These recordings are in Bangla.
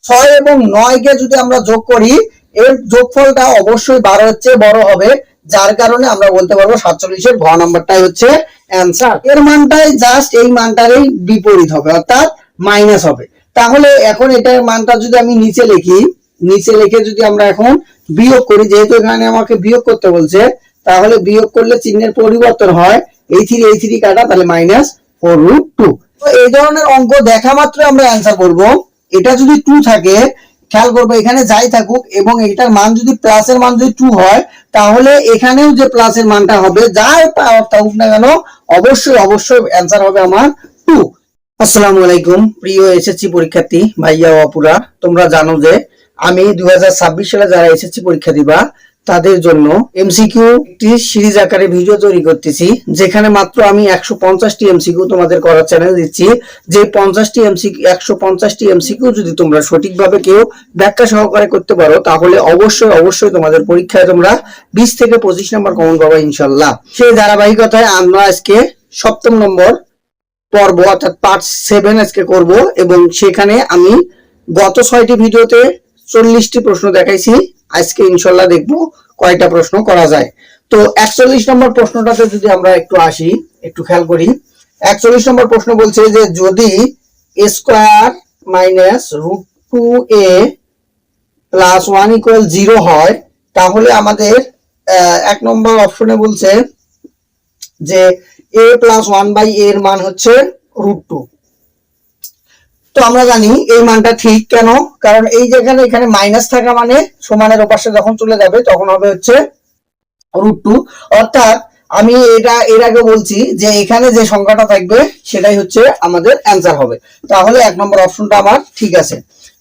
6 এবং 9 কে যদি আমরা যোগ করি এর যোগফলটা অবশ্যই 12 এর চেয়ে বড় হবে, যার কারণে আমরা বলতে পারবো 47 এর ঘ নাম্বারটাই হচ্ছে অ্যানসার। এর মানটাই জাস্ট এই মানটারই বিপরীত হবে, অর্থাৎ মাইনাস হবে। তাহলে এখন এটার মানটা যদি আমি নিচে লিখি, নিচে লিখে যদি আমরা এখন বিয়োগ করি, যেহেতু এখানে আমাকে বিয়োগ করতে বলছে, তাহলে বিয়োগ করলে চিহ্নের পরিবর্তন হয়, এই থ্রি কাটা, তাহলে -4√2। তো এই ধরনের অঙ্ক দেখা মাত্র আমরা অ্যান্সার করব। এটা যদি 2 থাকে, খেয়াল করবো এখানে যাই থাকুক এবং এটার মান যদি প্লাসের মান যদি 2 হয়, তাহলে এখানেও যে প্লাসের মানটা হবে যার পাওয়ার থাকুক না কেন, অবশ্যই অবশ্যই অ্যান্সার হবে আমার 2। আসসালামু আলাইকুম প্রিয় এসএসসি পরীক্ষার্থী ভাইয়া ও আপুরা, তোমরা জানো যে আমি 2026 সালে যারা এসএসসি পরীক্ষা দিবা তাদের জন্য এমসিকিউ একটি সিরিজ আকারে ভিডিও তৈরি করতেছি, যেখানে মাত্র আমি 150টি এমসিকিউ তোমাদের করার চ্যানেল দিচ্ছি। যে 150টি এমসিকিউ যদি তোমরা সঠিকভাবে কেউ ব্যাখ্যা সহকারে করতে পারো, তাহলে অবশ্যই অবশ্যই তোমাদের পরীক্ষায় তোমরা 20 থেকে 25 নম্বর কমন পাবে ইনশাআল্লাহ। সেই ধারাবাহিকতায় আমরা আজকে 7ম নম্বর পর্ব অর্থাৎ পার্ট 7 আজকে করব, এবং সেখানে আমি গত 6টি ভিডিওতে 40টি প্রশ্ন দেখাইছি। আজকে ইনশাআল্লাহ দেখব কয়টা প্রশ্ন করা যায়। তো 41 নম্বর প্রশ্নটাতে যদি আমরা একটু আসি, একটু খেয়াল করি। 41 নম্বর প্রশ্ন বলছে যে যদি a square minus √2a plus 1 equal 0 হয়, তাহলে আমাদের 1 নম্বর অপশনে বলছে যে a প্লাস 1/a এর মান হচ্ছে √2। তো আমরা জানি এই মানটা ঠিক কেন, কারণ এই যেখানে এখানে মাইনাস থাকা মানে সমানের ওপাশে যখন চলে যাবে তখন হবে হচ্ছে √2। অর্থাৎ আমি এটা এর আগে বলছি যে এখানে যে সংখ্যাটা থাকবে সেটাই হচ্ছে আমাদের অ্যান্সার হবে। তাহলে 1 নম্বর অপশনটা আমার ঠিক আছে।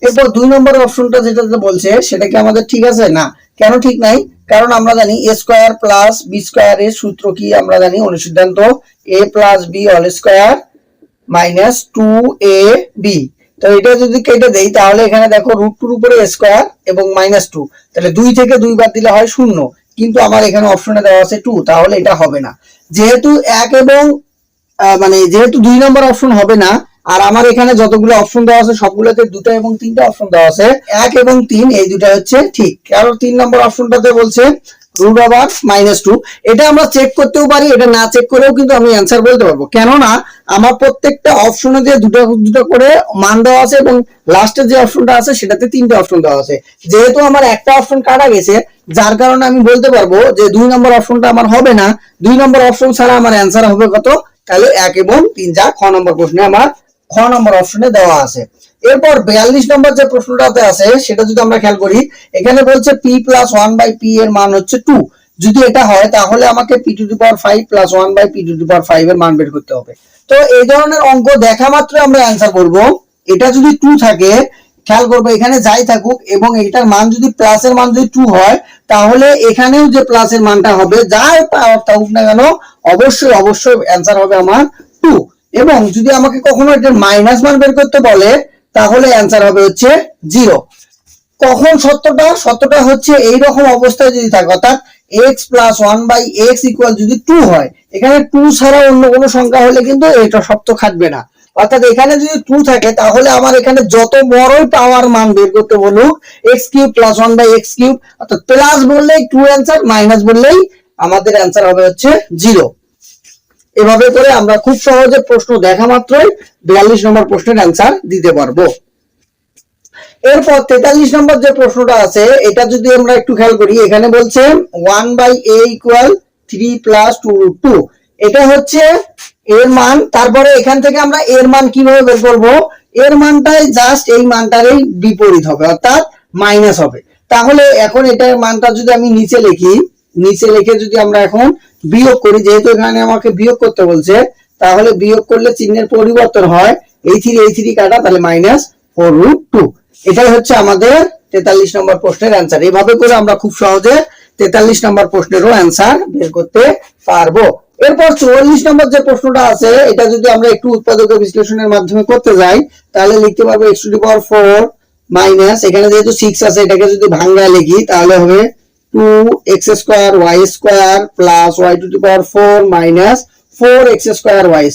এরপর 2 নম্বর অপশনটা যেটাতে বলছে সেটা কি আমাদের ঠিক আছে? না। কেন ঠিক নাই? কারণ আমরা জানি a square plus b square এর সূত্র কি আমরা জানি, অনুসিদ্ধান্ত a plus b whole square minus 2ab। তো এটা যদি কেটে দেই তাহলে এখানে দেখো √2 এর উপরে a স্কয়ার এবং -2, তাহলে 2 থেকে 2 বাদ দিলে হয় 0, কিন্তু আমার এখানে অপশনে দেওয়া আছে 2, তাহলে এটা হবে না। যেহেতু 1 এবং যেহেতু 2 নম্বর অপশন হবে না, আর আমার এখানে যতগুলো অপশন দেওয়া আছে সবগুলোতে 2টা এবং 3টা অপশন দেওয়া আছে, 1 এবং 3 এই দুটো হচ্ছে ঠিক। কারণ 3 নম্বর অপশনটাতে বলছে √2। এটা আমরা চেক করতেও পারি, এটা না চেক করেও কিন্তু আমি অ্যান্সার বলতে পারবো, কেননা আমার প্রত্যেকটা অপশনে যে দুটো করে মান দেওয়া আছে এবং লাস্টের যে অপশনটা আছে সেটাতে 3টে অপশন দেওয়া আছে। যেহেতু আমার একটা অপশন কাটা গেছে, যার কারণে আমি বলতে পারবো যে 2 নম্বর অপশনটা আমার হবে না। 2 নম্বর অপশন ছাড়া আমার অ্যান্সার হবে কত? তাহলে 1 এবং 3, যা খ নম্বর প্রশ্নে আমার খ নম্বর অপশনে দেওয়া আছে। এরপর 42 নম্বর যে প্রশ্নটাতে আছে সেটা যদি আমরা খেয়াল করি, এখানে বলছে p প্লাস 1/p এর মান হচ্ছে 2। যদি এটা হয় তাহলে আমাকে p⁵ প্লাস 1/p⁵ এর মান বের করতে হবে। তো এই ধরনের অঙ্ক দেখা মাত্র আমরা অ্যান্সার করব। এটা যদি 2 থাকে, খেয়াল করবো এখানে যাই থাকুক এবং এটার মান যদি প্লাসের মান যদি 2 হয়, তাহলে এখানেও যে প্লাসের মানটা হবে যার পাওয়ার থাকুক না কেন, অবশ্যই অবশ্যই অ্যান্সার হবে আমার 2। এবং যদি আমাকে কখনো এটার মাইনাস মান বের করতে বলে, তাহলে অ্যান্সার হবে হচ্ছে 0। কখন সত্যটা হচ্ছে এইরকম অবস্থায় যদি থাকে, অর্থাৎ x প্লাস 1/x ইকুয়াল যদি 2 হয়, এখানে 2 ছাড়া অন্য কোনো সংখ্যা হলে কিন্তু এটা সত্য খাটবে না। অর্থাৎ এখানে যদি 2 থাকে তাহলে আমার এখানে যত বড়ই পাওয়ার মান বের করতে বলুক, x³ প্লাস 1/x³, অর্থাৎ প্লাস বললেই 2 অ্যান্সার, মাইনাস বললেই আমাদের অ্যান্সার হবে হচ্ছে 0। এভাবে করে আমরা খুব সহজে প্রশ্ন দেখা মাত্রই 42 নম্বর প্রশ্নের অ্যান্সার দিতে পারবো। এরপর 43 নম্বর যে প্রশ্নটা আছে, এটা যদি আমরা একটু খেয়াল করি, এখানে বলছে 1/a ইকুয়াল 3 প্লাস 2√2। এটা হচ্ছে এর মান। তারপরে এখান থেকে আমরা এর মান কিভাবে বের করবো? এর মানটাই জাস্ট এই মানটারই বিপরীত হবে, অর্থাৎ মাইনাস হবে। তাহলে এখন এটার মানটা যদি আমি নিচে লিখি, নিচে লিখে যদি আমরা এখন বিয়োগ করি, যেহেতু এখানে আমাকে বিয়োগ করতে বলছে, তাহলে বিয়োগ করলে চিহ্নের পরিবর্তন হয়, এই থ্রি কাটা, তাহলে -4√2। এটাই হচ্ছে আমাদের 43 নম্বর প্রশ্নের অ্যান্সার। এইভাবে করে আমরা খুব সহজে 43 নম্বর প্রশ্নেরও অ্যান্সার বের করতে পারবো। এরপর 44 নম্বর যে প্রশ্নটা আছে, এটা যদি আমরা একটু উৎপাদক বিশ্লেষণের মাধ্যমে করতে যাই, তাহলে লিখতে পারবো x⁴ মাইনাস, এখানে যেহেতু 6 আছে এটাকে যদি ভাঙায় লিখি তাহলে হবে 2x² y² plus y⁴ minus 4x² y²।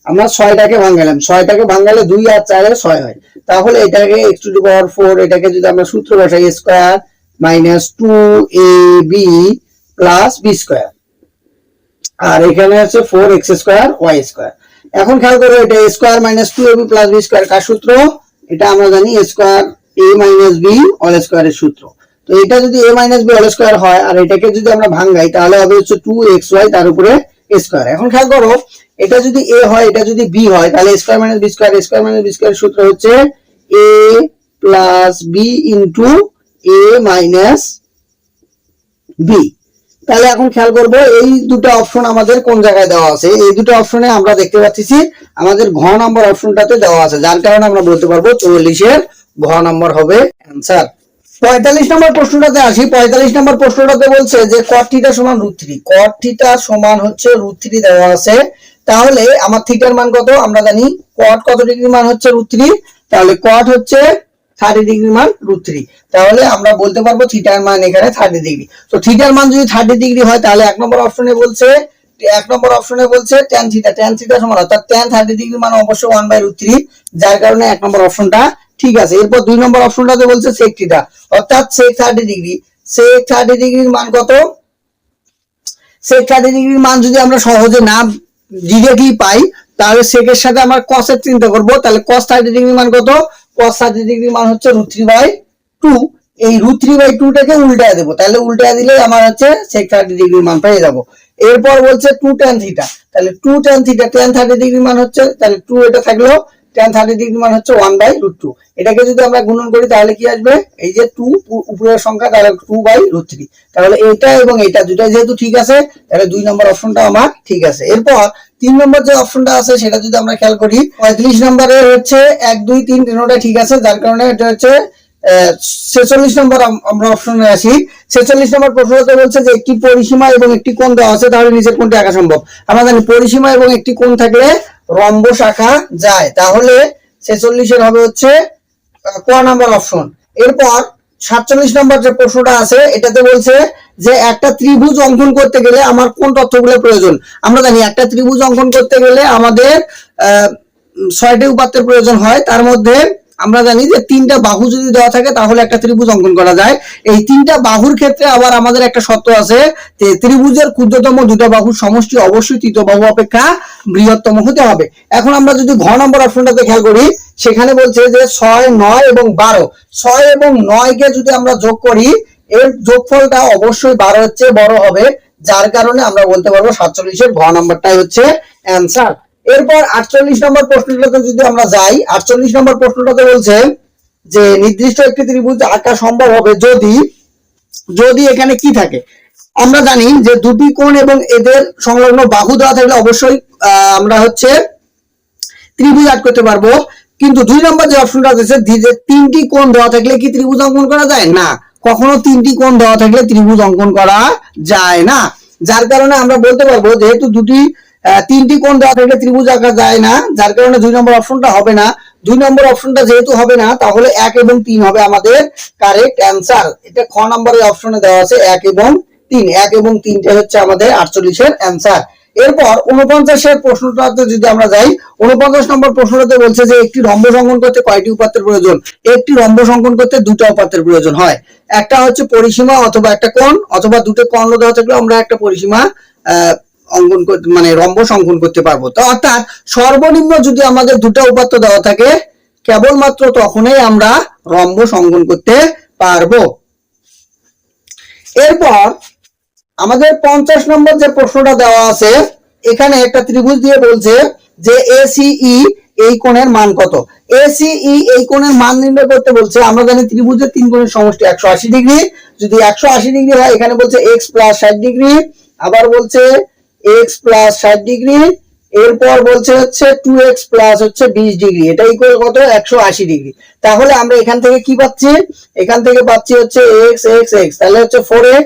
আমরা 6টাকে ভাঙালাম, 6টাকে ভাঙালে 2 আর 4 এ 6 হয়, তাহলে এটাকে x টু দি পাওয়ার 4, এটাকে যদি আমরা সূত্র বসাই square minus 2ab plus b square, আর এখানে আছে 4x স্কয়ার y স্কয়ার। এখন খেয়াল করো এটা a square minus 2ab plus b square কার সূত্র? এটা আমরা জানি a square a minus b whole স্কয়ারের সূত্র। তো এটা যদি a minus b whole square হয় আর এটাকে যদি আমরা ভাঙাই তাহলে হবে হচ্ছে 2xy তার উপরে a স্কয়ার। এখন খেয়াল করো এটা যদি a হয় এটা যদি b হয় তাহলে a square minus b square, a square minus b স্কয়ারের সূত্র হচ্ছে a plus b into a minus b। তাহলে এখন খেয়াল করব এই দুটো অপশন আমাদের কোন জায়গায় দেওয়া আছে। এই দুটো অপশনে আমরা দেখতে পাচ্ছি আমাদের ঘ নম্বর অপশনটাতে দেওয়া আছে, যার কারণে আমরা বলতে পারবো 44 এর ঘ নম্বর হবে অ্যানসার। 45 নম্বর প্রশ্নটাতে আসি। 45 নম্বর প্রশ্নটাতে বলছে যে cot থিটা সমান √3, cot থিটা সমান হচ্ছে √3 দেওয়া আছে। তাহলে আমার থিটার মান কত? আমরা জানি cot কত ডিগ্রি মান হচ্ছে √3, তাহলে cot হচ্ছে 30 ডিগ্রি মান √3, তাহলে আমরা বলতে পারবো থিটার মান এখানে 30 ডিগ্রি। তো থিটার মান যদি 30 ডিগ্রি হয় তাহলে এক নম্বর অপশনে বলছে tan থিটা সমান অর্থাৎ tan 30 ডিগ্রি মান অবশ্যই 1/√3, যার কারণে এক নম্বর অপশনটা ঠিক আছে। এরপর দুই নম্বর অপশনটাতে বলছে sec থিটা অর্থাৎ sec 30 ডিগ্রি। sec 30 ডিগ্রির মান কত? sec 30 ডিগ্রির মান যদি আমরা সহজে না ডিরেক্টলি পাই তাহলে sec এর সাথে আমরা cos এর চিন্তা করব, তাহলে cos 30 ডিগ্রির মান কত? cos 30 ডিগ্রির মান হচ্ছে √3/2। এই √3/2 টাকে উল্টায় দেব, তাহলে উল্টায় দিলে আমার হচ্ছে sec 30 ডিগ্রির মান পেয়ে যাব। এরপর বলছে 2 tan থিটা, তাহলে 2 tan থিটা tan 30 ডিগ্রির মান হচ্ছে, তাহলে 2 এটা থাকলো, tan 30 ডিগ্রি মান হচ্ছে 1/√2। এটাকে যদি আমরা গুণন করি তাহলে কি আসবে? এই যে 2 উপরের সংখ্যা তাহলে 2/√3, তাহলে এটা এবং এটা দুটাই যেহেতু ঠিক আছে তাহলে দুই নম্বর অপশনটা আমার ঠিক আছে। এরপর তিন নম্বর যে অপশনটা আছে সেটা যদি আমরা খেয়াল করি 35 নম্বরে হচ্ছে 1 2 3 তিনটা ঠিক আছে, যার কারণে এটা হচ্ছে 46 নম্বর আমরা অপশনে আসি। 46 নম্বর প্রশ্নতে বলছে যে একটি পরিসীমা এবং একটি কোণ দেওয়া আছে, তাহলে নিচের কোণটি আঁকা সম্ভব। আমরা জানি পরিসীমা এবং একটি কোণ থাকলে রম্বস আঁকা যায়, তাহলে 46 এর হবে হচ্ছে ক নাম্বার অপশন। এরপর 47 নম্বর যে প্রশ্নটা আছে এটাতে বলছে যে একটা ত্রিভুজ অঙ্কন করতে গেলে আমার কোন তথ্যগুলো প্রয়োজন। আমরা জানি একটা ত্রিভুজ অঙ্কন করতে গেলে আমাদের 6টি উপাত্তের প্রয়োজন হয়, তার মধ্যে আমরা জানি যে 3টা বাহু যদি দেওয়া থাকে তাহলে একটা ত্রিভুজ অঙ্কন করা যায়। এই 3টা বাহুর ক্ষেত্রে আবার আমাদের একটা শর্ত আছে যে ত্রিভুজের ক্ষুদ্রতম দুটো বাহুর সমষ্টি অবশ্যই তৃতীয় বাহু অপেক্ষা বৃহত্তম হতে হবে। এখন আমরা যদি ঘ নম্বর অপশনটাতে খেয়াল করি সেখানে বলছে যে 6 9 এবং 12, 6 এবং 9 কে যদি আমরা যোগ করি এর যোগফলটা অবশ্যই 12 এর চেয়ে বড় হবে, যার কারণে আমরা বলতে পারবো 47 এর ঘ নম্বরটাই হচ্ছে অ্যানসার। এরপর 48 নম্বর প্রশ্নটাতে যদি আমরা যাই, 48 নম্বর প্রশ্নটাতে বলছে যে নির্দিষ্ট একটি ত্রিভুজ আঁকা সম্ভব হবে যদি এখানে কি থাকে। আমরা জানি যে দুটি কোণ এবং এদের সংলগ্ন বাহু দেওয়া থাকলে অবশ্যই আমরা হচ্ছে ত্রিভুজ আঁক করতে পারবো, কিন্তু দুই নম্বর যে অপশনটা আছে যে 3টি কোণ দেওয়া থাকলে কি ত্রিভুজ অঙ্কন করা যায় না, কখনো 3টি কোণ দেওয়া থাকলে ত্রিভুজ অঙ্কন করা যায় না, যার কারণে আমরা বলতে পারবো যেহেতু 3টি কোণ দেওয়া থাকলে ত্রিভুজ আঁকা যায় না, যার কারণে 2 নম্বর অপশনটা হবে না। 2 নম্বর অপশনটা যেহেতু হবে না তাহলে 1 এবং 3 হবে আমাদের কারেক্ট অ্যানসার। এটা খ নম্বরের অপশনে দেওয়া আছে 1 এবং 3, 1 এবং 3টা হচ্ছে আমাদের 48 এর অ্যানসার। এরপর 49 এর প্রশ্নটাতে যদি আমরা যাই, 49 নম্বর প্রশ্নটাতে বলছে যে একটি রম্বস অঙ্কন করতে কয়টি উপাত্তের প্রয়োজন। একটি রম্বস অঙ্কন করতে দুটো উপাত্তের প্রয়োজন হয়, একটা হচ্ছে পরিসীমা অথবা একটা কোণ, অথবা দুটো কর্ণ দেওয়া থাকলে আমরা একটা পরিসীমা অঙ্কন করতে মানে রম্বস অঙ্কন করতে পারবো। তো অর্থাৎ সর্বনিম্ন যদি আমাদের দুটো উপাত্ত দেওয়া থাকে কেবলমাত্র তখনই আমরা রম্বস অঙ্কন করতে পারবো। এরপর আমাদের 50 নম্বর যে প্রশ্নটা দেওয়া আছে এখানে একটা ত্রিভুজ দিয়ে বলছে যে ACE এই কোণের মান কত। ACE এই কোণের মান নির্ণয় করতে বলছে। আমরা জানি ত্রিভুজের তিন কোণের সমষ্টি 180 ডিগ্রি, যদি 180 ডিগ্রি হয় এখানে বলছে x + 60 ডিগ্রি, আবার বলছে x + 60 ডিগ্রি, এরপর বলছে হচ্ছে 2x + হচ্ছে 20 ডিগ্রি, এটা ইকুয়াল কত 180 ডিগ্রি। তাহলে আমরা এখান থেকে কি পাচ্ছি, এখান থেকে পাচ্ছি হচ্ছে x x x, তাহলে হচ্ছে 4x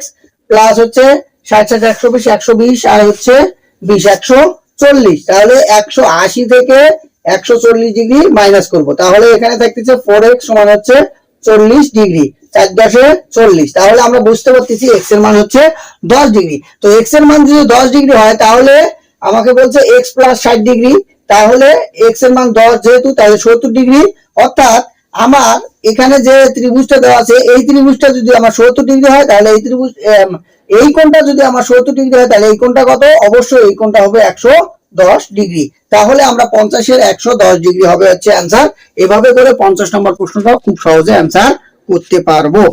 প্লাস হচ্ছে 60 60 120 120 আর হচ্ছে 20 140, তাহলে 180 থেকে 140 ডিগ্রি মাইনাস করব, তাহলে এখানে থাকতেছে 4x সমান হচ্ছে 40 ডিগ্রি, 4 10 40, তাহলে আমরা বুঝতে পারতেছি x এর মান হচ্ছে 10 ডিগ্রি। তো x এর মান যদি 10 ডিগ্রি হয় তাহলে আমাকে বলছে এক্স প্লাস 60 ডিগ্রি, তাহলে এক্স এর মান 10 যেহেতু, তাহলে 70 ডিগ্রি। অর্থাৎ আমার এখানে যে ত্রিভুজটা দেওয়া আছে, এই ত্রিভুজটা যদি আমার 70 ডিগ্রি হয়, তাহলে এই ত্রিভুজ এই কোণটা যদি আমার 70 ডিগ্রি হয়, তাহলে এই কোণটা কত? অবশ্যই এই কোণটা হবে 110 ডিগ্রি। তাহলে আমরা 50-এর 110 ডিগ্রি হবে হচ্ছে অ্যান্সার। এভাবে করে 50 নম্বর প্রশ্নটা খুব সহজে অ্যান্সার করতে পারবো।